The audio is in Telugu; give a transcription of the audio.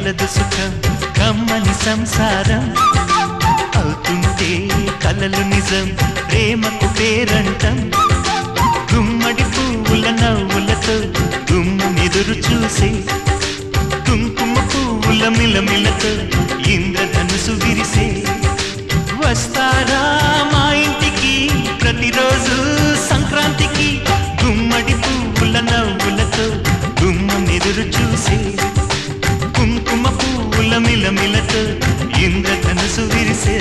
కలదు సుఖం కమ్మని సంసారం అవుతుంటే కలలు నిజం ప్రేమకు పేరంటం గుమ్మడి పువ్వుల నవ్వులతో గుమ్మెదురు చూసే కుంకుమ పువ్వుల మిలమిలతో ఇంద్రధనుసు విరిసే వస్తారా మా ఇంటికి ప్రతిరోజు సంక్రాంతికి గుమ్మడి పువ్వుల నవ్వులతో గుమ్మెదురు చూసే కుంకుమ పువ్వుల మిలమిలతో ఇంద్రధనుసు విరిసే